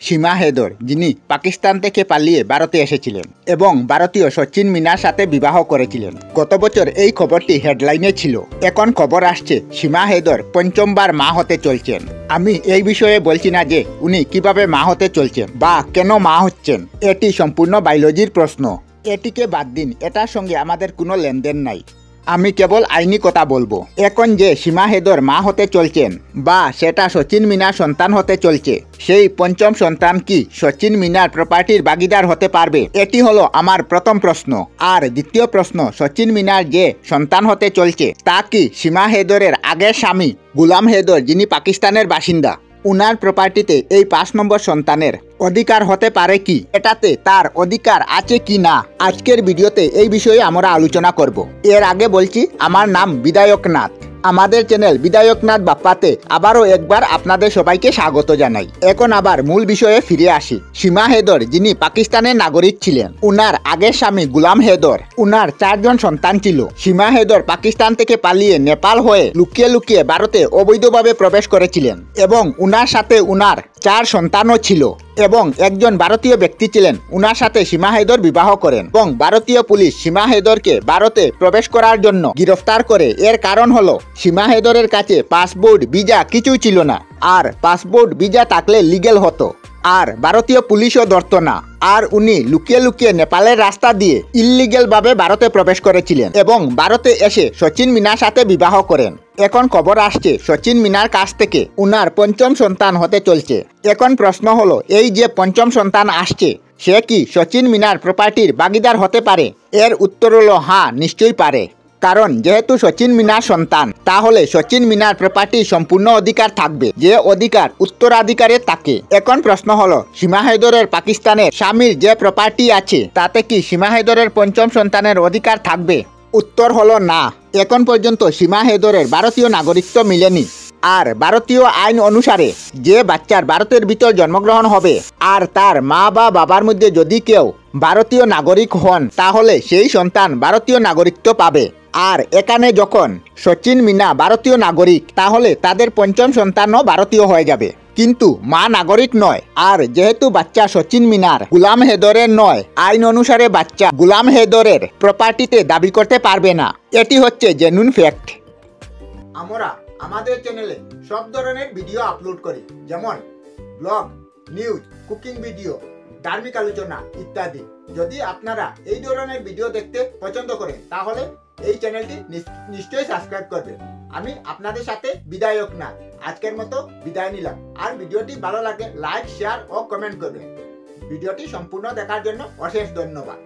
সীমা হেদর, যিনি পাকিস্তান থেকে পালিয়ে ভারতে এসেছিলেন এবং ভারতীয় সচিন মিনার সাথে বিবাহ করেছিলেন। গত বছর এই খবরটি হেডলাইনে ছিল। এখন খবর আসছে সীমা হেদর পঞ্চমবার মা হতে চলছেন। আমি এই বিষয়ে বলছি না যে উনি কিভাবে মা হতে চলছেন বা কেন মা হচ্ছেন। এটি সম্পূর্ণ বায়োলজির প্রশ্ন। এটিকে বাদ দিন, এটার সঙ্গে আমাদের কোনো লেনদেন নাই। আমি কেবল আইনি কথা বলবো। এখন যে সীমা হেদর মা হতে চলছেন বা সেটা সচিন মিনার সন্তান হতে চলছে, সেই পঞ্চম সন্তান কি সচিন মিনার প্রপার্টির ভাগিদার হতে পারবে? এটি হলো আমার প্রথম প্রশ্ন। আর দ্বিতীয় প্রশ্ন, সচিন মিনার যে সন্তান হতে চলছে তা কি সীমা হেদরের আগের স্বামী গুলাম হেদর, যিনি পাকিস্তানের বাসিন্দা, উনার প্রপার্টিতে এই 5 নম্বর সন্তানের অধিকার হতে পারে কি? এটাতে তার অধিকার আছে কি না, আজকের ভিডিওতে এই বিষয়ে আমরা আলোচনা করব। এর আগে বলছি, আমার নাম বিধায়ক নাথ। আমাদের চ্যানেল বিধায়ক নাথ বাপ্পাতে আবারও একবার আপনাদের সবাইকে স্বাগত জানাই। এখন আবার মূল বিষয়ে ফিরে আসি। সীমা হেদর, যিনি পাকিস্তানের নাগরিক ছিলেন, উনার আগের স্বামী গুলাম হেদর, উনার 4 জন সন্তান ছিল। সীমা হেদর পাকিস্তান থেকে পালিয়ে নেপাল হয়ে লুকিয়ে লুকিয়ে ভারতে অবৈধভাবে প্রবেশ করেছিলেন এবং উনার সাথে উনার 4 সন্তানও ছিল এবং একজন ভারতীয় ব্যক্তি ছিলেন। উনার সাথে সীমা হেদর বিবাহ করেন এবং ভারতীয় পুলিশ সীমা হেদরকে ভারতে প্রবেশ করার জন্য গ্রেফতার করে। এর কারণ হলো সীমা হেদরের কাছে পাসপোর্ট, ভিসা কিছুই ছিল না। আর পাসপোর্ট, ভিসা থাকলে লিগেল হতো, আর ভারতীয় পুলিশও ধরতো না। আর উনি লুকিয়ে লুকিয়ে নেপালের রাস্তা দিয়ে ইললিগেল ভাবে ভারতে প্রবেশ করেছিলেন এবং ভারতে এসে সচিন মিনার সাথে বিবাহ করেন। এখন খবর আসছে সচিন মিনার কাছ থেকে উনার পঞ্চম সন্তান হতে চলছে। এখন প্রশ্ন হলো, এই যে পঞ্চম সন্তান আসছে, সে কি সচিন মিনার প্রপার্টির ভাগিদার হতে পারে? এর উত্তর হলো হ্যাঁ, নিশ্চয়ই পারে। কারণ যেহেতু সচিন মিনার সন্তান, তাহলে সচিন মিনার প্রপার্টির সম্পূর্ণ অধিকার থাকবে, যে অধিকার উত্তরাধিকারে থাকে। এখন প্রশ্ন হলো, সীমা হেদরের পাকিস্তানের স্বামীর যে প্রপার্টি আছে তাতে কি সীমা হেদরের পঞ্চম সন্তানের অধিকার থাকবে? উত্তর হলো না। এখন পর্যন্ত সীমা হেদরের ভারতীয় নাগরিকত্ব মিলেনি। আর ভারতীয় আইন অনুসারে যে বাচ্চার ভারতের ভিতর জন্মগ্রহণ হবে আর তার মা বা বাবার মধ্যে যদি কেউ ভারতীয় নাগরিক হন, তাহলে সেই সন্তান ভারতীয় নাগরিকত্ব পাবে। আর এখানে যখন সচিন মিনা ভারতীয় নাগরিক, তাহলে তাদের পঞ্চম সন্তানও ভারতীয় হয়ে যাবে, কিন্তু মা নাগরিক নয়। আর যেহেতু বাচ্চা সচিন মিনার গুলাম হেদরের নয়, আইন অনুসারে বাচ্চা গুলাম হেদরের প্রপার্টিতে দাবি করতে পারবে না। এটি হচ্ছে জেনুইন ফ্যাক্ট। আমরা আমাদের চ্যানেলে সব ধরনের ভিডিও আপলোড করি, যেমন ব্লগ, নিউজ, কুকিং ভিডিও, ধার্মিক আলোচনা ইত্যাদি। যদি আপনারা এই ধরনের ভিডিও দেখতে পছন্দ করেন, তাহলে এই চ্যানেলটি নিশ্চয়ই সাবস্ক্রাইব করবেন। আমি আপনাদের সাথে বিধায়ক না, আজকের মতো বিদায় নিলাম। আর ভিডিওটি ভালো লাগে লাইক, শেয়ার ও কমেন্ট করবেন। ভিডিওটি সম্পূর্ণ দেখার জন্য অশেষ ধন্যবাদ।